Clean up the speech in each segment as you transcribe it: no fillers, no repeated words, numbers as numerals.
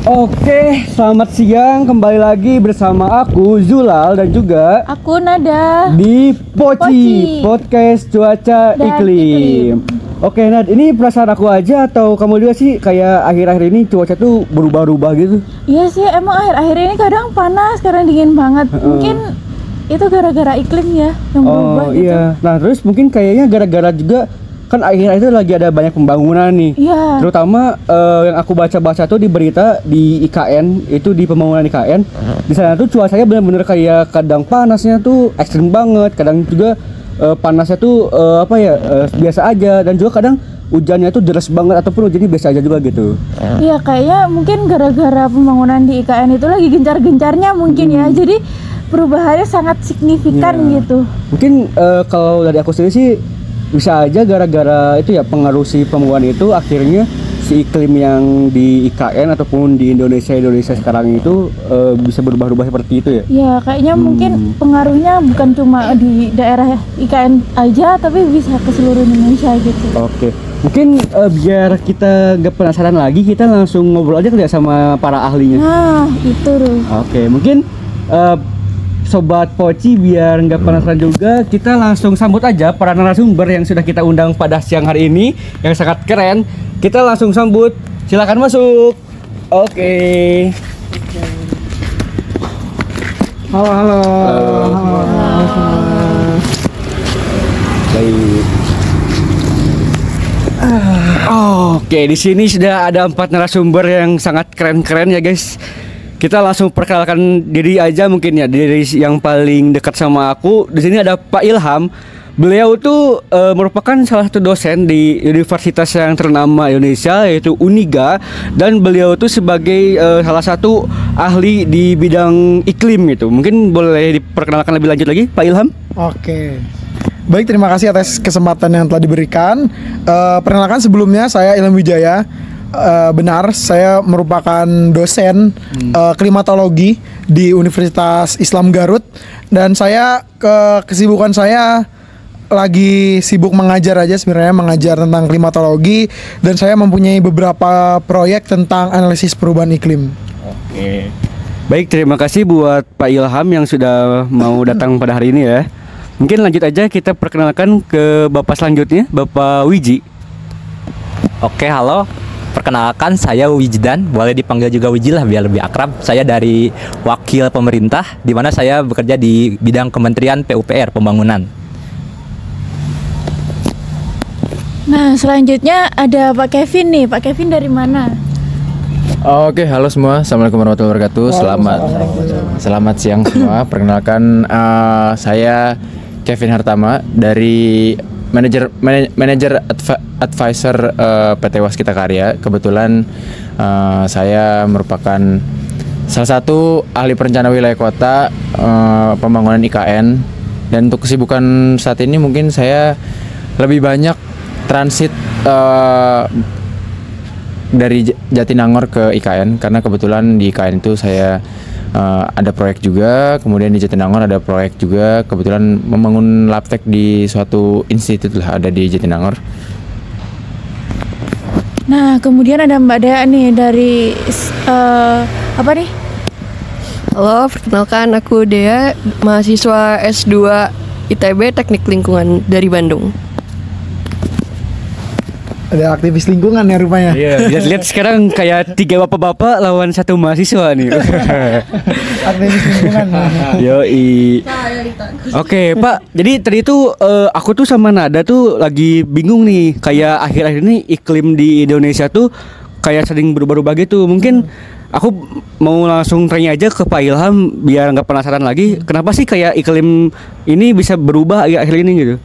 Oke, selamat siang. Kembali lagi bersama aku Zulal dan juga aku Nada di Poci Podcast Cuaca dan Iklim. Oke Nad, ini perasaan aku aja atau kamu juga sih kayak akhir-akhir ini cuaca tuh berubah-ubah gitu? Iya sih, emang akhir-akhir ini kadang panas, kadang dingin banget. Mungkin itu gara-gara iklim ya yang berubah gitu. Iya. Nah terus mungkin kayaknya gara-gara juga kan akhir-akhir itu lagi ada banyak pembangunan nih. Iya. Terutama yang aku baca-baca tuh di berita di IKN, itu di pembangunan IKN. Di sana tuh cuacanya benar-benar kayak kadang panasnya tuh ekstrim banget, kadang juga panasnya tuh biasa aja, dan juga kadang hujannya tuh deras banget ataupun hujannya biasa aja juga gitu. Iya, kayaknya mungkin gara-gara pembangunan di IKN itu lagi gencar-gencarnya mungkin ya. Jadi perubahannya sangat signifikan gitu. Mungkin kalau dari aku sendiri sih bisa aja gara-gara itu ya, pengaruh si pembangunan itu akhirnya si iklim yang di IKN ataupun di Indonesia sekarang itu bisa berubah-ubah seperti itu ya. Ya kayaknya mungkin pengaruhnya bukan cuma di daerah IKN aja, tapi bisa ke seluruh Indonesia gitu. Oke, mungkin biar kita gak penasaran lagi, kita langsung ngobrol aja kali ya sama para ahlinya. Nah itu tuh. Oke, mungkin Sobat Poci biar nggak penasaran juga, kita langsung sambut aja para narasumber yang sudah kita undang pada siang hari ini yang sangat keren. Kita langsung sambut, silakan masuk. Oke. Halo. Baik. Oke, di sini sudah ada 4 narasumber yang sangat keren-keren ya guys. Kita langsung perkenalkan diri aja mungkin ya, dari yang paling dekat sama aku. Di sini ada Pak Ilham. Beliau tuh merupakan salah satu dosen di universitas yang ternama Indonesia, yaitu Uniga, dan beliau tuh sebagai salah satu ahli di bidang iklim gitu. Mungkin boleh diperkenalkan lebih lanjut lagi, Pak Ilham? Oke. Baik, terima kasih atas kesempatan yang telah diberikan. Perkenalkan, sebelumnya saya Ilham Wijaya. Benar, saya merupakan dosen klimatologi di Universitas Islam Garut, dan saya kesibukan saya lagi sibuk mengajar aja sebenarnya, mengajar tentang klimatologi, dan saya mempunyai beberapa proyek tentang analisis perubahan iklim. Oke. Baik, terima kasih buat Pak Ilham yang sudah mau datang pada hari ini ya. Mungkin lanjut aja, kita perkenalkan ke Bapak selanjutnya, Bapak Wiji. Oke, halo. Perkenalkan, saya Wijdan, boleh dipanggil juga Wiji lah biar lebih akrab. Saya dari wakil pemerintah, di mana saya bekerja di bidang Kementerian PUPR Pembangunan. Nah selanjutnya ada Pak Kevin nih. Pak Kevin dari mana? Oke, halo semua. Assalamualaikum warahmatullahi wabarakatuh. Selamat siang semua. Perkenalkan, saya Kevin Hartama dari manajer advisor PT Waskita Karya. Kebetulan saya merupakan salah satu ahli perencana wilayah kota pembangunan IKN, dan untuk kesibukan saat ini mungkin saya lebih banyak transit dari Jatinangor ke IKN, karena kebetulan di IKN itu saya ada proyek juga, kemudian di Jatinangor ada proyek juga, kebetulan membangun labtek di suatu institut lah, ada di Jatinangor. Nah kemudian ada Mbak Dea nih dari apa nih? Halo, perkenalkan aku Dea, mahasiswa S2 ITB Teknik Lingkungan dari Bandung. Ada aktivis lingkungan ya rupanya. Iya, lihat sekarang kayak 3 bapak-bapak lawan 1 mahasiswa nih. Aktivis lingkungan. Yoi. Oke, Pak. Jadi tadi tuh aku tuh sama Nada tuh lagi bingung nih, kayak akhir-akhir ini iklim di Indonesia tuh kayak sering berubah-ubah gitu. Mungkin aku mau langsung tanya aja ke Pak Ilham biar nggak penasaran lagi, kenapa sih kayak iklim ini bisa berubah akhir-akhir ini gitu?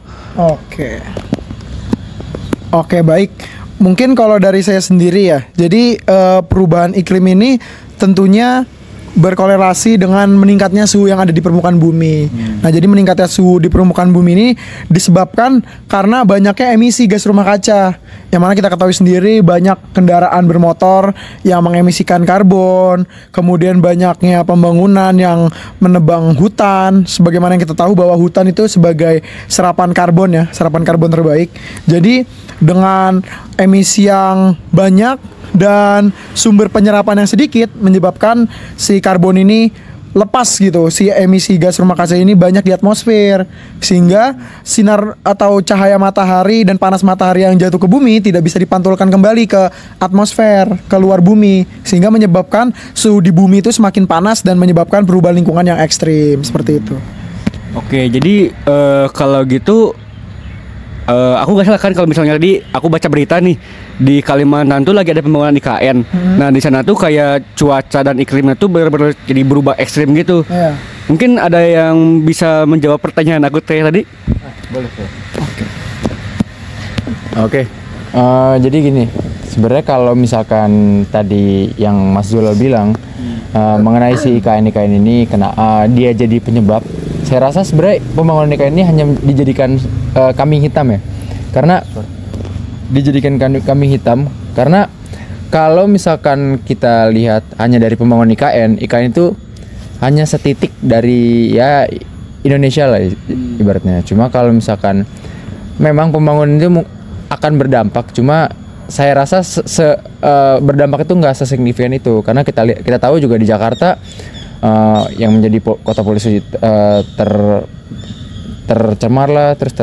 Oke, baik. Mungkin kalau dari saya sendiri ya, jadi perubahan iklim ini tentunya berkorelasi dengan meningkatnya suhu yang ada di permukaan bumi. Nah, jadi meningkatnya suhu di permukaan bumi ini disebabkan karena banyaknya emisi gas rumah kaca. Yang mana kita ketahui sendiri banyak kendaraan bermotor yang mengemisikan karbon, kemudian banyaknya pembangunan yang menebang hutan. Sebagaimana yang kita tahu bahwa hutan itu sebagai serapan karbon ya, serapan karbon terbaik. Jadi dengan emisi yang banyak dan sumber penyerapan yang sedikit menyebabkan si karbon ini lepas gitu, si emisi gas rumah kaca ini banyak di atmosfer, sehingga sinar atau cahaya matahari dan panas matahari yang jatuh ke bumi tidak bisa dipantulkan kembali ke atmosfer, ke luar bumi, sehingga menyebabkan suhu di bumi itu semakin panas dan menyebabkan perubahan lingkungan yang ekstrim seperti itu. Oke, jadi kalau gitu aku nggak salah kan kalau misalnya tadi aku baca berita nih di Kalimantan tuh lagi ada pembangunan IKN. Nah di sana tuh kayak cuaca dan iklimnya tuh benar-benar jadi berubah ekstrim gitu. Iya. Mungkin ada yang bisa menjawab pertanyaan aku tadi? Boleh. Oke. Jadi gini, sebenarnya kalau misalkan tadi yang Mas Zulal bilang mengenai si IKN ini dia jadi penyebab, saya rasa sebenarnya pembangunan IKN ini hanya dijadikan kambing hitam ya. Karena dijadikan kambing hitam karena kalau misalkan kita lihat hanya dari pembangunan IKN itu hanya setitik dari ya Indonesia lah ibaratnya. Cuma kalau misalkan memang pembangunan itu akan berdampak, cuma saya rasa berdampak itu nggak sesignifikan itu, karena kita tahu juga di Jakarta yang menjadi kota polusi tercemar lah, terus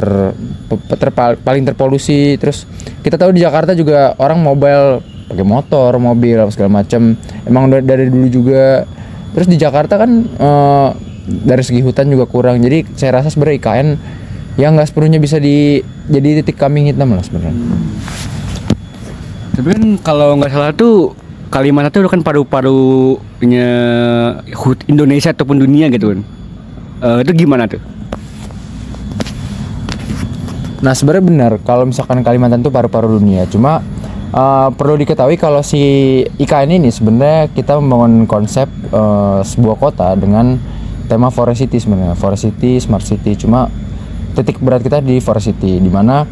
paling terpolusi. Terus kita tahu di Jakarta juga orang pakai motor, mobil segala macam. Emang dari dulu juga. Terus di Jakarta kan dari segi hutan juga kurang. Jadi saya rasa sebenarnya IKN yang nggak sepenuhnya bisa jadi titik kambing hitam lah sebenarnya. Tapi kan kalau nggak salah tuh Kalimantan tuh kan paru-parunya Indonesia ataupun dunia gitu kan. Itu gimana tuh? Nah sebenarnya benar kalau misalkan Kalimantan itu paru-paru dunia. Cuma perlu diketahui kalau si IKN ini sebenarnya kita membangun konsep sebuah kota dengan tema Forest City sebenarnya. Forest City, Smart City. Cuma titik berat kita di Forest City, di mana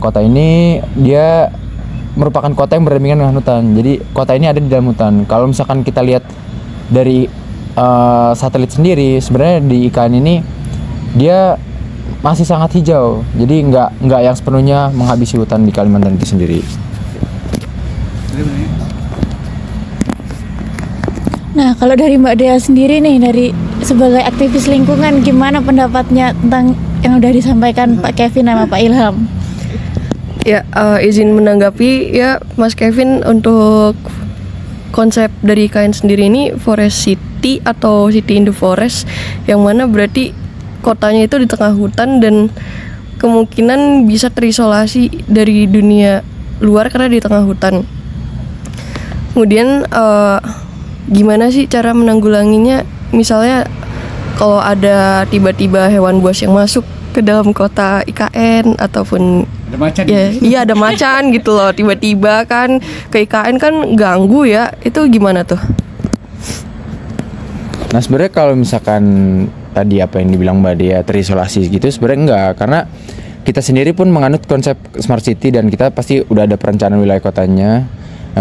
kota ini dia merupakan kota yang berdampingan dengan hutan. Jadi kota ini ada di dalam hutan. Kalau misalkan kita lihat dari satelit sendiri, sebenarnya di IKN ini dia masih sangat hijau, jadi nggak yang sepenuhnya menghabisi hutan di Kalimantan itu sendiri. Nah, kalau dari Mbak Dea sendiri nih, dari sebagai aktivis lingkungan, gimana pendapatnya tentang yang udah disampaikan Pak Kevin sama Pak Ilham? Ya, izin menanggapi ya Mas Kevin, untuk konsep dari IKN sendiri ini Forest City atau City in the Forest, yang mana berarti kotanya itu di tengah hutan dan kemungkinan bisa terisolasi dari dunia luar karena di tengah hutan. Kemudian gimana sih cara menanggulanginya? Misalnya kalau ada tiba-tiba hewan buas yang masuk ke dalam kota IKN ataupun ada macan. Iya ada macan gitu loh, tiba-tiba kan ke IKN kan ganggu ya. Itu gimana tuh? Nah sebenarnya kalau misalkan tadi apa yang dibilang Mbak Dea terisolasi gitu, sebenarnya enggak, karena kita sendiri pun menganut konsep Smart City dan kita pasti udah ada perencanaan wilayah kotanya,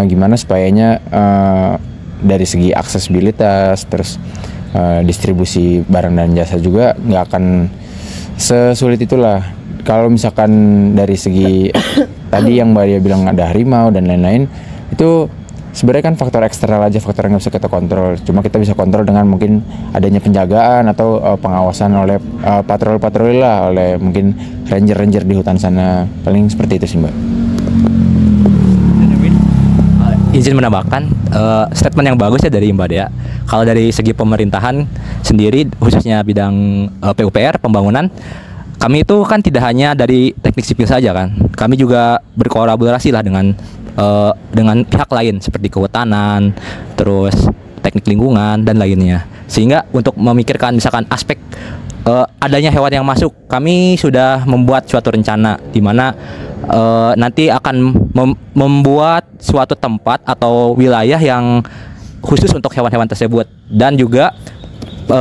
gimana supayanya dari segi aksesibilitas, terus distribusi barang dan jasa juga nggak akan sesulit itulah. Kalau misalkan dari segi tadi yang Mbak Dea bilang ada harimau dan lain-lain, itu sebenarnya kan faktor eksternal aja, faktor yang nggak bisa kita kontrol. Cuma kita bisa kontrol dengan mungkin adanya penjagaan atau pengawasan oleh patroli lah, oleh mungkin ranger di hutan sana. Paling seperti itu sih Mbak. Izin menambahkan statement yang bagus ya dari Mbak Dea. Kalau dari segi pemerintahan sendiri, khususnya bidang PUPR pembangunan, kami itu kan tidak hanya dari teknik sipil saja kan. Kami juga berkolaborasi lah dengan pihak lain seperti kehutanan, terus teknik lingkungan dan lainnya. Sehingga untuk memikirkan misalkan aspek adanya hewan yang masuk, kami sudah membuat suatu rencana di mana nanti akan membuat suatu tempat atau wilayah yang khusus untuk hewan-hewan tersebut. Dan juga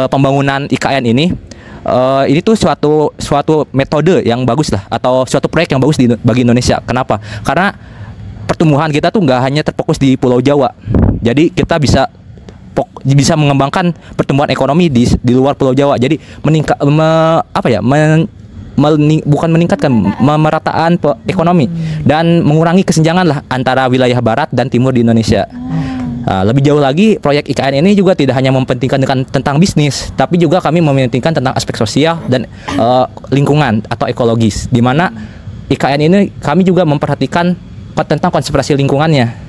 pembangunan IKN ini tuh suatu metode yang bagus lah, atau suatu proyek yang bagus bagi Indonesia. Kenapa? Karena pertumbuhan kita tuh nggak hanya terfokus di Pulau Jawa. Jadi kita bisa mengembangkan pertumbuhan ekonomi di luar Pulau Jawa. Jadi bukan meningkatkan, pemerataan ekonomi dan mengurangi kesenjangan lah antara wilayah barat dan timur di Indonesia. Lebih jauh lagi, proyek IKN ini juga tidak hanya mementingkan tentang bisnis, tapi juga kami mementingkan tentang aspek sosial dan lingkungan atau ekologis, di mana IKN ini kami juga memperhatikan tentang konservasi lingkungannya.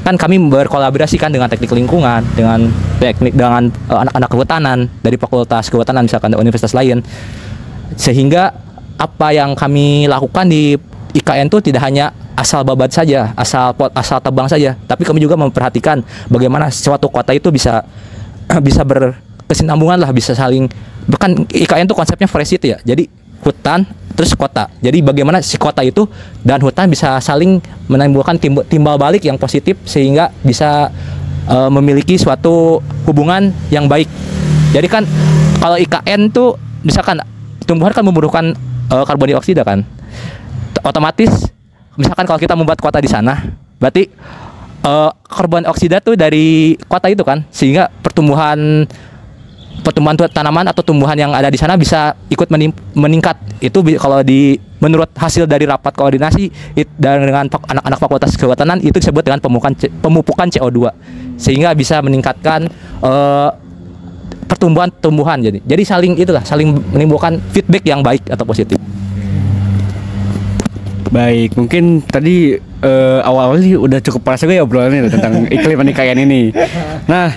Kan kami berkolaborasi kan dengan teknik lingkungan, dengan anak-anak kehutanan dari Fakultas Kehutanan misalkan universitas lain, sehingga apa yang kami lakukan di IKN itu tidak hanya asal babat saja, asal tebang saja, tapi kami juga memperhatikan bagaimana suatu kota itu bisa berkesinambungan lah, bisa saling, bahkan IKN itu konsepnya forest city ya, jadi hutan terus kota, jadi bagaimana si kota itu dan hutan bisa saling menimbulkan timbal balik yang positif sehingga bisa memiliki suatu hubungan yang baik. Jadi kan kalau IKN tuh misalkan tumbuhan kan membutuhkan karbon dioksida kan, otomatis misalkan kalau kita membuat kota di sana, berarti karbon dioksida tuh dari kota itu kan, sehingga pertumbuhan tanaman atau tumbuhan yang ada di sana bisa ikut meningkat. Itu kalau menurut hasil dari rapat koordinasi dengan anak-anak Fakultas Kehutanan itu disebut dengan pemupukan CO2, sehingga bisa meningkatkan pertumbuhan. Jadi saling menimbulkan feedback yang baik atau positif. Baik, mungkin tadi awal-awalnya udah cukup panas juga ya obrolannya tentang iklim IKN ini. Nah,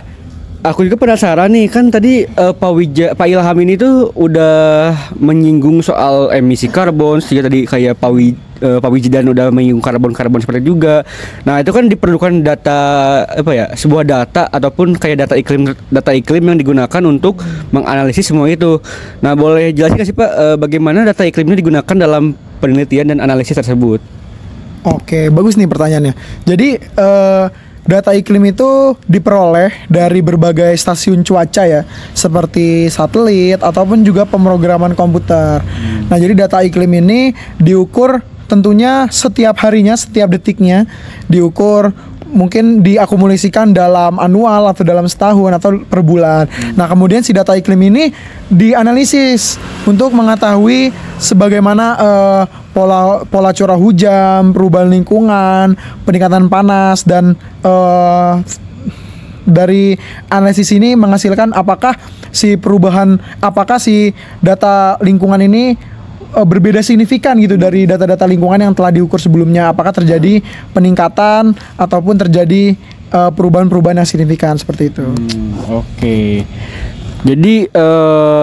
aku juga penasaran nih, kan tadi Pak Ilham ini tuh udah menyinggung soal emisi karbon, sehingga tadi kayak Pak Wijdan udah menyinggung karbon seperti juga. Nah, itu kan diperlukan data sebuah data ataupun kayak data iklim yang digunakan untuk menganalisis semua itu. Nah, boleh jelasin nggak sih Pak bagaimana data iklimnya digunakan dalam penelitian dan analisis tersebut? Oke, bagus nih pertanyaannya. Jadi data iklim itu diperoleh dari berbagai stasiun cuaca ya, seperti satelit ataupun juga pemrograman komputer. Nah, jadi data iklim ini diukur tentunya setiap harinya, setiap detiknya, diukur mungkin diakumulasikan dalam annual atau dalam setahun atau per bulan. Nah, kemudian si data iklim ini dianalisis untuk mengetahui sebagaimana pola curah hujan, perubahan lingkungan, peningkatan panas, dan dari analisis ini menghasilkan apakah si data lingkungan ini berbeda signifikan gitu dari data-data lingkungan yang telah diukur sebelumnya, apakah terjadi peningkatan ataupun terjadi perubahan-perubahan yang signifikan seperti itu. Oke. Jadi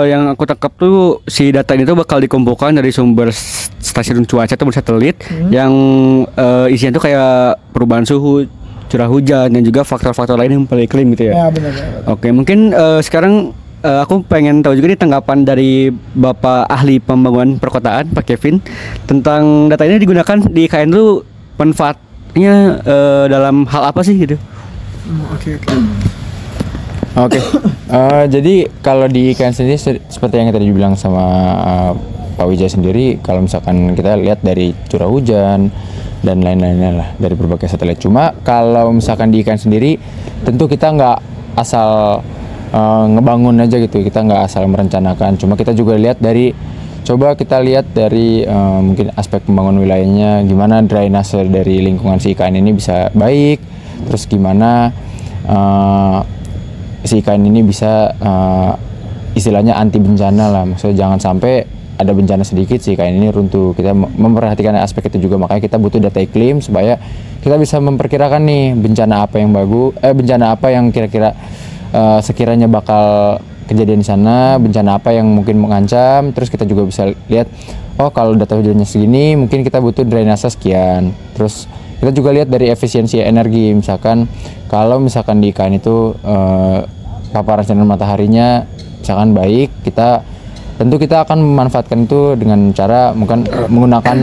yang aku tangkap tuh si data ini tuh bakal dikumpulkan dari sumber stasiun cuaca atau satelit yang isinya tuh kayak perubahan suhu, curah hujan, dan juga faktor-faktor lain yang pada iklim gitu ya. Ya, benar. Oke, mungkin sekarang aku pengen tahu juga nih tanggapan dari Bapak Ahli Pembangunan Perkotaan, Pak Kevin, tentang data ini digunakan di IKN itu manfaatnya dalam hal apa sih gitu? Oke. Jadi kalau di IKN sendiri seperti yang tadi dibilang sama Pak Wijaya sendiri, kalau misalkan kita lihat dari curah hujan dan lain-lainnya lah dari berbagai satelit. Cuma kalau misalkan di IKN sendiri, tentu kita nggak asal ngebangun aja gitu, kita nggak asal merencanakan. Cuma kita juga lihat dari mungkin aspek pembangunan wilayahnya, gimana drainase dari lingkungan si IKN ini bisa baik, terus gimana si IKN ini bisa istilahnya anti bencana lah, maksudnya jangan sampai ada bencana sedikit si IKN ini runtuh. Kita memperhatikan aspek itu juga, makanya kita butuh data iklim supaya kita bisa memperkirakan nih bencana apa yang kira-kira sekiranya bakal kejadian di sana, bencana apa yang mungkin mengancam. Terus kita juga bisa lihat, oh kalau data hujannya segini mungkin kita butuh drainase sekian. Terus kita juga lihat dari efisiensi energi, misalkan kalau misalkan di IKN itu paparan sinar mataharinya misalkan baik, tentu kita akan memanfaatkan itu dengan cara mungkin menggunakan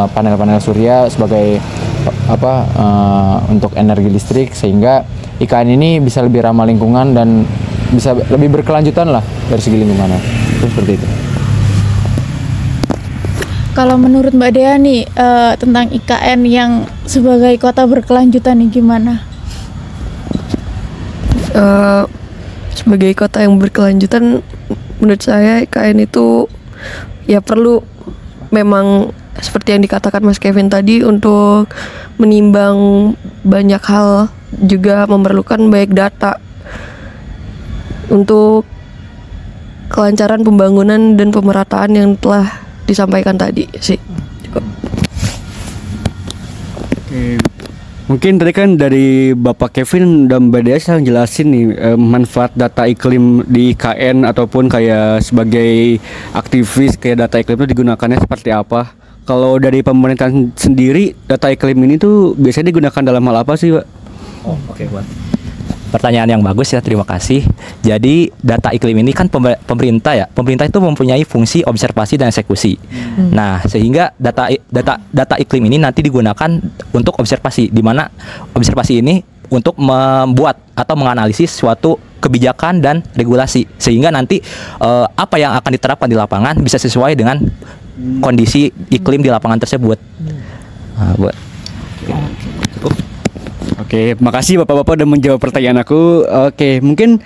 panel-panel surya sebagai untuk energi listrik, sehingga IKN ini bisa lebih ramah lingkungan dan bisa lebih berkelanjutan lah dari segi lingkungan. Itu seperti itu. Kalau menurut Mbak Dea nih tentang IKN yang sebagai kota berkelanjutan nih gimana? Sebagai kota yang berkelanjutan, menurut saya IKN itu ya perlu memang seperti yang dikatakan Mas Kevin tadi, untuk menimbang banyak hal juga memerlukan baik data untuk kelancaran pembangunan dan pemerataan yang telah disampaikan tadi sih. Cukup. Oke. Mungkin tadi kan dari Bapak Kevin dan Mbak Dea saya jelasin nih manfaat data iklim di IKN ataupun kayak sebagai aktivis kayak data iklim itu digunakannya seperti apa. Kalau dari pemerintahan sendiri data iklim ini tuh biasanya digunakan dalam hal apa sih, Pak? Oh, oke, Pak. Pertanyaan yang bagus ya, terima kasih. Jadi data iklim ini kan pemerintah ya. Pemerintah itu mempunyai fungsi observasi dan eksekusi. Nah, sehingga data iklim ini nanti digunakan untuk observasi, di mana observasi ini untuk membuat atau menganalisis suatu kebijakan dan regulasi, sehingga nanti apa yang akan diterapkan di lapangan bisa sesuai dengan kondisi iklim di lapangan tersebut. Nah, buat. Oke, makasih Bapak-bapak udah menjawab pertanyaan aku. Oke, mungkin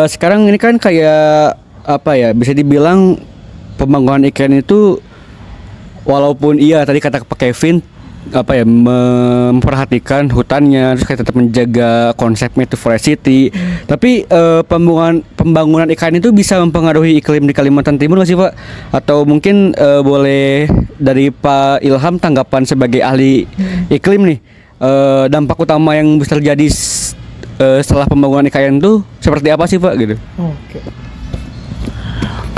sekarang ini kan kayak apa ya, bisa dibilang pembangunan IKN itu walaupun iya tadi kata Pak Kevin apa ya, memperhatikan hutannya, terus kayak tetap menjaga konsepnya itu forest city. Tapi pembangunan IKN itu bisa mempengaruhi iklim di Kalimantan Timur nggak sih, Pak? Atau mungkin boleh dari Pak Ilham tanggapan sebagai ahli iklim nih, dampak utama yang bisa terjadi setelah pembangunan IKN itu seperti apa sih, Pak, gitu?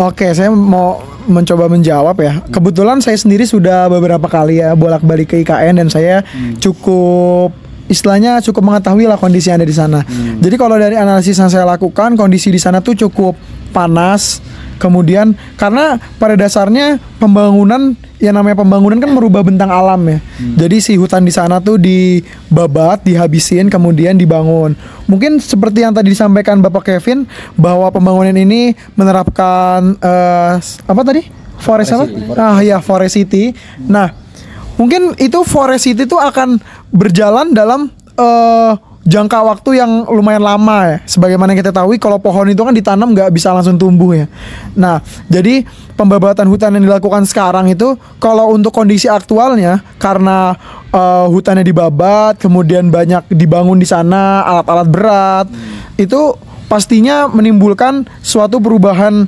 Oke, saya mau mencoba menjawab ya. Kebetulan saya sendiri sudah beberapa kali ya bolak-balik ke IKN dan saya cukup istilahnya cukup mengetahui lah kondisi yang ada di sana. Jadi kalau dari analisis yang saya lakukan, kondisi di sana tuh cukup panas. Kemudian karena pada dasarnya pembangunan, yang namanya pembangunan kan merubah bentang alam ya. Jadi si hutan di sana tuh dibabat, dihabisin, kemudian dibangun. Mungkin seperti yang tadi disampaikan Bapak Kevin bahwa pembangunan ini menerapkan apa tadi? Forest apa? Forest City. Nah, mungkin itu Forest City itu akan berjalan dalam jangka waktu yang lumayan lama ya. Sebagaimana yang kita tahu, kalau pohon itu kan ditanam nggak bisa langsung tumbuh ya. Nah, jadi pembabatan hutan yang dilakukan sekarang itu, kalau untuk kondisi aktualnya, karena hutannya dibabat, kemudian banyak dibangun di sana alat-alat berat, itu pastinya menimbulkan suatu perubahan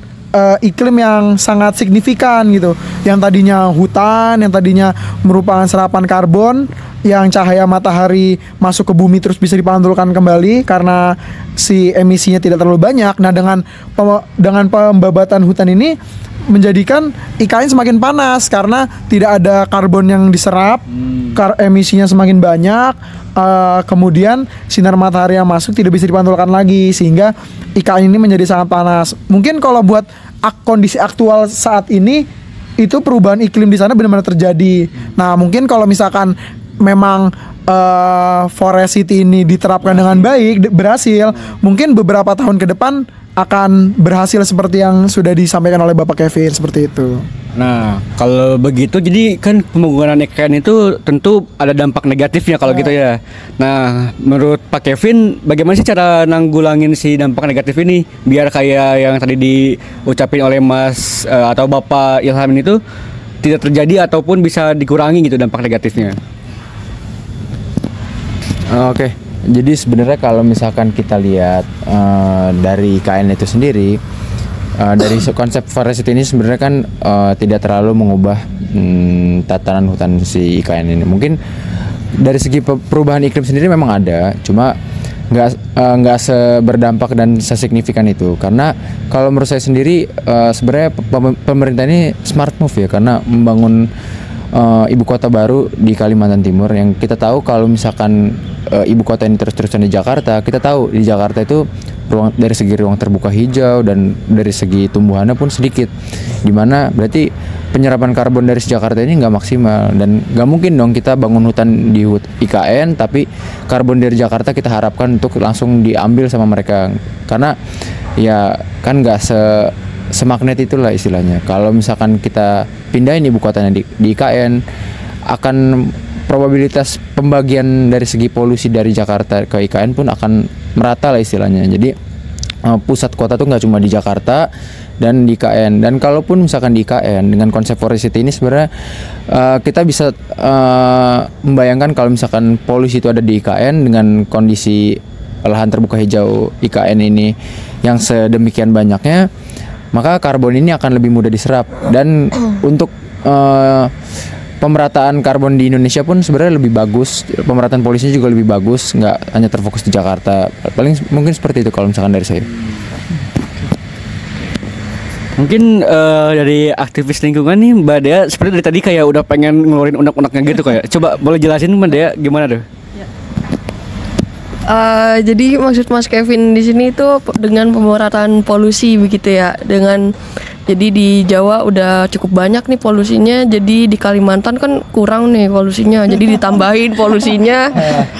iklim yang sangat signifikan gitu. Yang tadinya hutan, yang tadinya merupakan serapan karbon, yang cahaya matahari masuk ke bumi terus bisa dipantulkan kembali karena si emisinya tidak terlalu banyak. Nah, dengan pembabatan hutan ini menjadikan IKN semakin panas karena tidak ada karbon yang diserap, emisinya semakin banyak, kemudian sinar matahari yang masuk tidak bisa dipantulkan lagi, sehingga IKN ini menjadi sangat panas. Mungkin kalau buat kondisi aktual saat ini, itu perubahan iklim di sana benar-benar terjadi. Nah, mungkin kalau misalkan memang Forest City ini diterapkan dengan baik, berhasil, mungkin beberapa tahun ke depan akan berhasil seperti yang sudah disampaikan oleh Bapak Kevin, seperti itu. Nah, kalau begitu jadi kan pembangunan IKN itu tentu ada dampak negatifnya kalau gitu ya. Nah, menurut Pak Kevin bagaimana sih cara nanggulangin si dampak negatif ini biar kayak yang tadi diucapin oleh Mas atau Bapak Ilham itu tidak terjadi ataupun bisa dikurangi gitu dampak negatifnya? Oke. Jadi sebenarnya kalau misalkan kita lihat dari IKN itu sendiri, dari konsep Forest City ini sebenarnya kan tidak terlalu mengubah tatanan hutan si IKN ini. Mungkin dari segi perubahan iklim sendiri memang ada, cuma nggak seberdampak dan sesignifikan itu. Karena kalau menurut saya sendiri sebenarnya pemerintah ini smart move ya, karena membangun ibu kota baru di Kalimantan Timur, yang kita tahu kalau misalkan ibu kota ini terus-terusan di Jakarta, kita tahu di Jakarta itu dari segi ruang terbuka hijau dan dari segi tumbuhannya pun sedikit, dimana berarti penyerapan karbon dari Jakarta ini nggak maksimal, dan nggak mungkin dong kita bangun hutan di IKN tapi karbon dari Jakarta kita harapkan untuk langsung diambil sama mereka, karena ya kan nggak semagnet itulah istilahnya. Kalau misalkan kita pindahin ibu kotanya di IKN, akan probabilitas pembagian dari segi polusi dari Jakarta ke IKN pun akan merata lah istilahnya. Jadi pusat kota tuh nggak cuma di Jakarta dan di IKN. Dan kalaupun misalkan di IKN dengan konsep Forest City ini sebenarnya kita bisa membayangkan kalau misalkan polusi itu ada di IKN dengan kondisi lahan terbuka hijau IKN ini yang sedemikian banyaknya, maka karbon ini akan lebih mudah diserap. Dan untuk pemerataan karbon di Indonesia pun sebenarnya lebih bagus, pemerataan polusinya juga lebih bagus, nggak hanya terfokus di Jakarta. Paling mungkin seperti itu kalau misalkan dari saya. Mungkin dari aktivis lingkungan nih Mbak Dea seperti dari tadi kayak udah pengen ngeluarin unek-uneknya gitu kayak. Coba boleh jelasin Mbak Dea gimana tuh? Jadi maksud Mas Kevin di sini itu dengan pemerataan polusi begitu ya. Jadi di Jawa udah cukup banyak nih polusinya. Jadi di Kalimantan kan kurang nih polusinya. Jadi ditambahin polusinya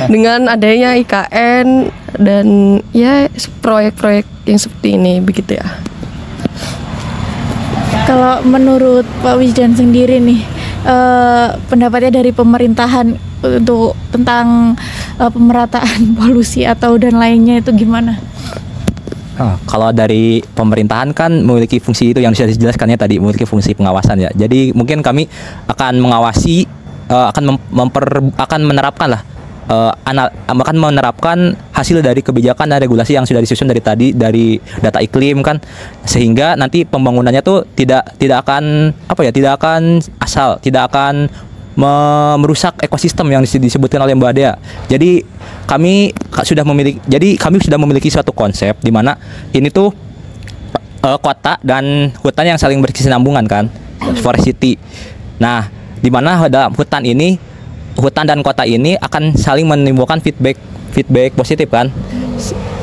dengan adanya IKN dan ya proyek-proyek yang seperti ini begitu ya. Kalau menurut Pak Wijdan sendiri nih, pendapatnya dari pemerintahan untuk tentang pemerataan polusi atau dan lainnya itu gimana? Kalau dari pemerintahan kan memiliki fungsi itu yang sudah dijelaskannya tadi, memiliki fungsi pengawasan ya. Jadi mungkin kami akan mengawasi, akan menerapkan lah, akan menerapkan hasil dari kebijakan dan regulasi yang sudah disusun dari tadi, dari data iklim kan, sehingga nanti pembangunannya tuh tidak akan asal, tidak akan merusak ekosistem yang disebutkan oleh Mbak Dea. Jadi kami sudah memiliki suatu konsep di mana ini tuh kota dan hutan yang saling berkesinambungan kan, Forest City. Nah, di mana dalam hutan dan kota ini akan saling menimbulkan feedback positif kan.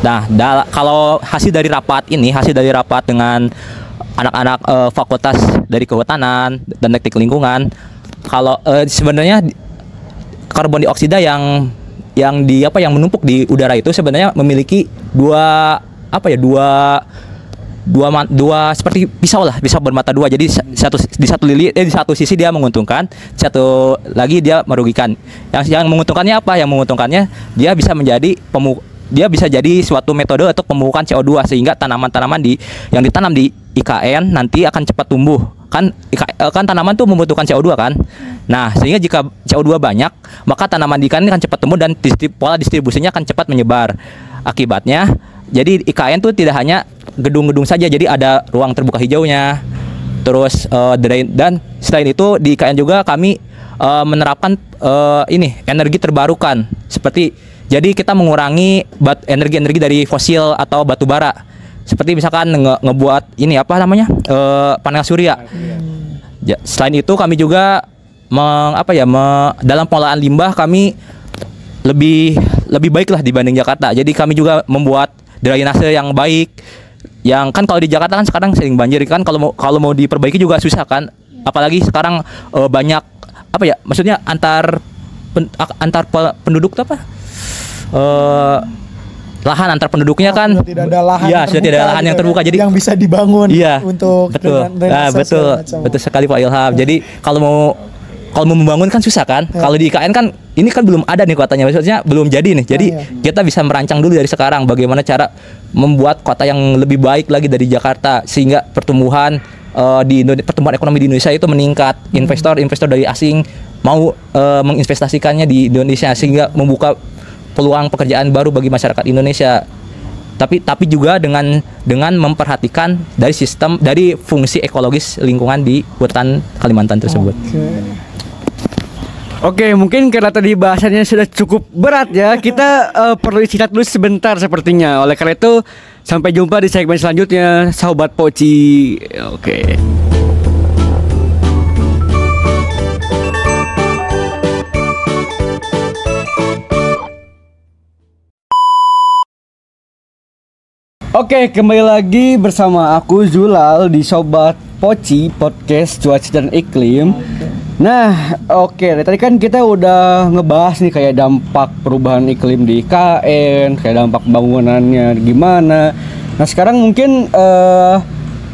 Nah, kalau hasil dari rapat dengan anak-anak fakultas dari kehutanan dan teknik lingkungan, kalau sebenarnya karbon dioksida yang menumpuk di udara itu sebenarnya memiliki dua seperti pisau bermata dua. Jadi di satu sisi dia menguntungkan, satu lagi dia merugikan. Yang menguntungkannya apa? Yang menguntungkannya dia bisa jadi suatu metode untuk pemupukan CO2 sehingga tanaman-tanaman yang ditanam di IKN nanti akan cepat tumbuh. Kan tanaman tuh membutuhkan CO2 kan. Nah, sehingga jika CO2 banyak, maka tanaman di IKN akan cepat tumbuh dan pola distribusinya akan cepat menyebar. Akibatnya, jadi IKN tuh tidak hanya gedung-gedung saja, jadi ada ruang terbuka hijaunya. Terus drain, dan selain itu di IKN juga kami menerapkan energi terbarukan. Jadi kita mengurangi energi dari fosil atau batu bara. Seperti misalkan ngebuat panel surya. Selain itu kami juga dalam pengelolaan limbah kami lebih baik lah dibanding Jakarta. Jadi kami juga membuat drainase yang baik. Yang kan kalau di Jakarta kan sekarang sering banjir kan, kalau mau diperbaiki juga susah kan. Apalagi sekarang banyak maksudnya antar penduduk tuh lahan antar penduduknya kan sudah tidak ada lahan sudah tidak ada lahan yang terbuka jadi yang bisa dibangun untuk betul sekali Pak Ilham. Jadi kalau mau membangun kan susah kan. Kalau di IKN kan ini kan belum ada nih kotanya, maksudnya belum jadi nih. Jadi kita bisa merancang dulu dari sekarang bagaimana cara membuat kota yang lebih baik lagi dari Jakarta sehingga pertumbuhan ekonomi di Indonesia itu meningkat. Investor dari asing mau menginvestasikannya di Indonesia sehingga membuka peluang pekerjaan baru bagi masyarakat Indonesia. Tapi juga dengan memperhatikan dari fungsi ekologis lingkungan di hutan Kalimantan tersebut. Oke, mungkin karena tadi bahasannya sudah cukup berat ya, kita perlu istirahat dulu sebentar sepertinya. Oleh karena itu, sampai jumpa di segmen selanjutnya, Sobat Poci. Oke. Oke, kembali lagi bersama aku Zulal di Sobat Poci, podcast cuaca dan iklim. Nah, oke, tadi kan kita udah ngebahas nih kayak dampak perubahan iklim di IKN, kayak dampak bangunannya gimana. Nah, sekarang mungkin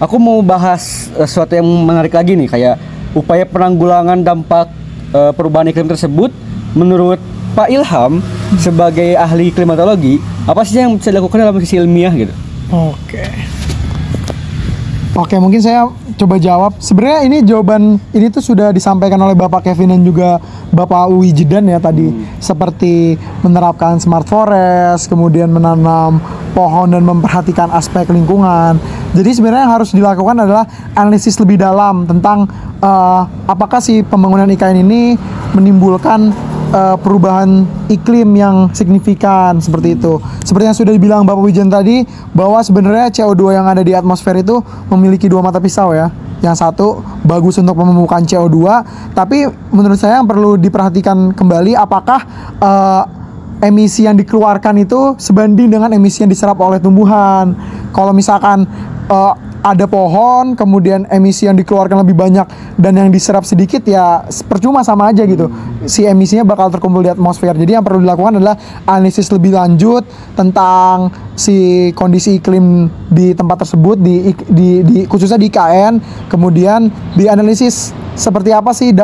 aku mau bahas sesuatu yang menarik lagi nih, kayak upaya penanggulangan dampak perubahan iklim tersebut. Menurut Pak Ilham sebagai ahli klimatologi, apa sih yang bisa dilakukan dalam sisi ilmiah gitu? Oke. Oke, mungkin saya coba jawab. Sebenarnya ini jawaban ini tuh sudah disampaikan oleh Bapak Kevin dan juga Bapak Wijidan ya tadi. Seperti menerapkan smart forest, kemudian menanam pohon dan memperhatikan aspek lingkungan. Jadi sebenarnya yang harus dilakukan adalah analisis lebih dalam tentang apakah si pembangunan IKN ini menimbulkan perubahan iklim yang signifikan seperti itu. Seperti yang sudah dibilang Bapak Wijen tadi, bahwa sebenarnya CO2 yang ada di atmosfer itu memiliki dua mata pisau ya. Yang satu bagus untuk menemukan CO2, tapi menurut saya yang perlu diperhatikan kembali apakah emisi yang dikeluarkan itu sebanding dengan emisi yang diserap oleh tumbuhan. Kalau misalkan ada pohon, kemudian emisi yang dikeluarkan lebih banyak dan yang diserap sedikit, ya percuma, sama aja gitu. Si emisinya bakal terkumpul di atmosfer. Jadi yang perlu dilakukan adalah analisis lebih lanjut tentang si kondisi iklim di tempat tersebut, di khususnya di IKN. Kemudian dianalisis seperti apa sih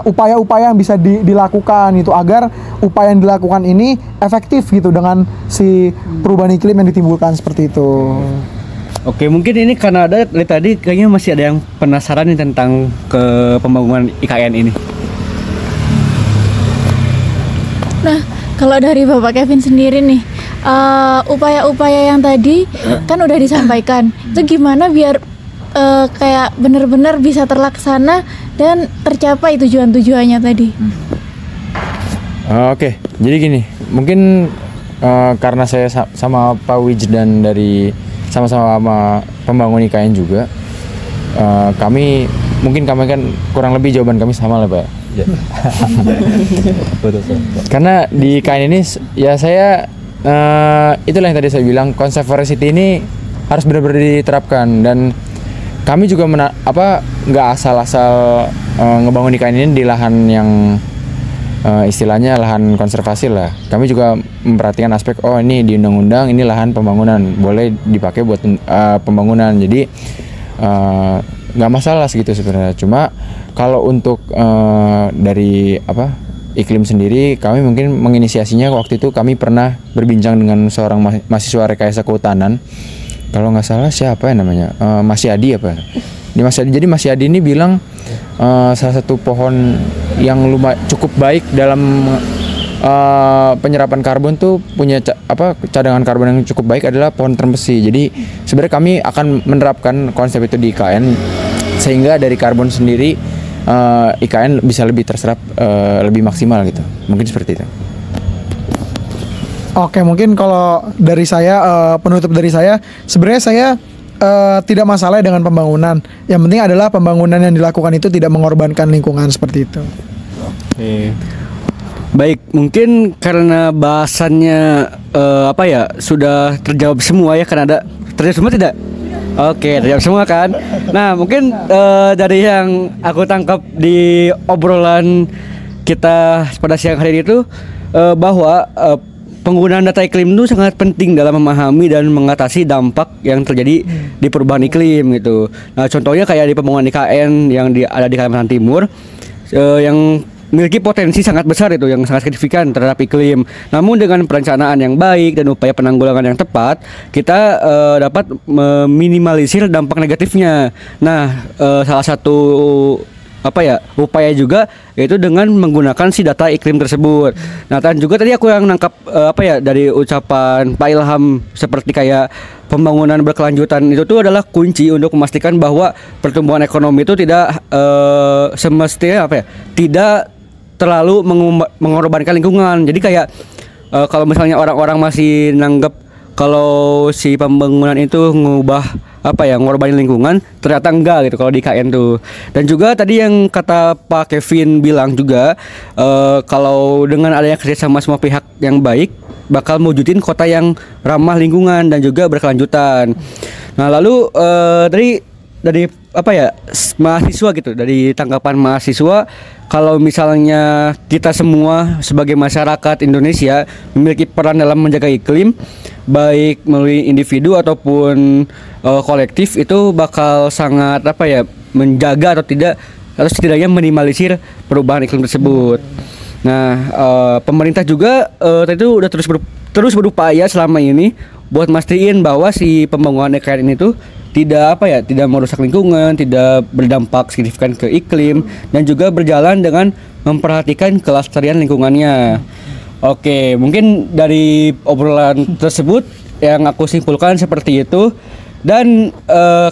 upaya-upaya yang bisa dilakukan itu agar upaya yang dilakukan ini efektif gitu dengan si perubahan iklim yang ditimbulkan seperti itu. Oke, mungkin ini karena ada dari tadi kayaknya masih ada yang penasaran nih tentang ke pembangunan IKN ini. Nah, kalau dari Bapak Kevin sendiri nih, upaya-upaya yang tadi kan udah disampaikan. Itu gimana biar kayak benar-benar bisa terlaksana dan tercapai tujuan-tujuannya tadi? Oke, jadi gini, mungkin karena saya sama Pak Wijdan dari sama-sama pembangun IKN juga, kami kan kurang lebih jawaban kami sama lah Pak. Ya. Karena di IKN ini ya saya itulah yang tadi saya bilang, konsep forest city ini harus benar-benar diterapkan, dan kami juga nggak asal-asal ngebangun IKN ini di lahan yang istilahnya lahan konservasi lah. Kami juga memperhatikan aspek, ini di undang-undang ini lahan pembangunan, boleh dipakai buat pembangunan. Jadi nggak masalah segitu sebenarnya. Cuma kalau untuk dari iklim sendiri, kami mungkin menginisiasinya waktu itu kami pernah berbincang dengan seorang mahasiswa rekayasa kehutanan. Kalau nggak salah siapa ya namanya, Mas Yadi apa? Jadi Mas Yadi ini bilang salah satu pohon yang cukup baik dalam penyerapan karbon tuh punya cadangan karbon yang cukup baik adalah pohon termbesi. Jadi sebenarnya kami akan menerapkan konsep itu di IKN sehingga dari karbon sendiri IKN bisa lebih terserap lebih maksimal gitu. Mungkin seperti itu. Oke, mungkin kalau dari saya, penutup dari saya, sebenarnya saya tidak masalah dengan pembangunan. Yang penting adalah pembangunan yang dilakukan itu tidak mengorbankan lingkungan, seperti itu. Oke. Baik, mungkin karena bahasannya sudah terjawab semua ya, karena ada terjawab semua tidak? Oke, terjawab semua kan. Nah, mungkin dari yang aku tangkap di obrolan kita pada siang hari itu bahwa penggunaan data iklim itu sangat penting dalam memahami dan mengatasi dampak yang terjadi di perubahan iklim gitu. Nah, contohnya kayak di pembangunan IKN yang ada di Kalimantan Timur yang memiliki potensi sangat besar itu, yang sangat signifikan terhadap iklim. Namun dengan perencanaan yang baik dan upaya penanggulangan yang tepat, kita dapat meminimalisir dampak negatifnya. Nah, salah satu upaya juga yaitu dengan menggunakan si data iklim tersebut. Nah, dan juga tadi aku yang nangkap dari ucapan Pak Ilham, seperti kayak pembangunan berkelanjutan itu tuh adalah kunci untuk memastikan bahwa pertumbuhan ekonomi itu tidak semestinya tidak terlalu mengorbankan lingkungan. Jadi kayak kalau misalnya orang-orang masih nanggap kalau si pembangunan itu ngubah ngorbanin lingkungan, ternyata enggak gitu kalau di IKN tuh. Dan juga tadi yang kata Pak Kevin bilang juga kalau dengan adanya kerjasama semua pihak yang baik bakal mewujudin kota yang ramah lingkungan dan juga berkelanjutan. Nah, lalu dari mahasiswa gitu, dari tanggapan mahasiswa, kalau misalnya kita semua sebagai masyarakat Indonesia memiliki peran dalam menjaga iklim, baik melalui individu ataupun kolektif, itu bakal sangat menjaga atau setidaknya minimalisir perubahan iklim tersebut. Nah, pemerintah juga tadi itu udah terus berupaya selama ini buat mastiin bahwa si pembangunan IKN ini tuh tidak tidak merusak lingkungan, tidak berdampak signifikan ke iklim, dan juga berjalan dengan memperhatikan kelestarian lingkungannya. Oke, mungkin dari obrolan tersebut yang aku simpulkan seperti itu. Dan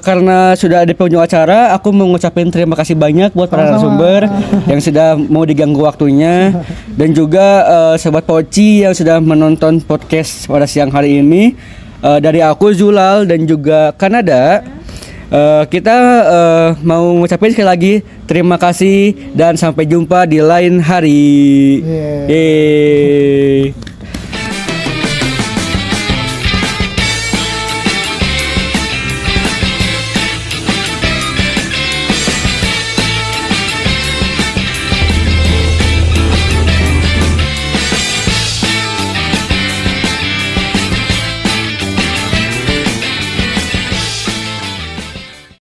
karena sudah ada pengunjung acara, aku mau ngucapin terima kasih banyak buat para narasumber yang sudah mau diganggu waktunya, dan juga sobat Poci yang sudah menonton podcast pada siang hari ini. Dari aku Zulal dan juga Kanada, kita mau ngucapin sekali lagi terima kasih dan sampai jumpa di lain hari. Yeay.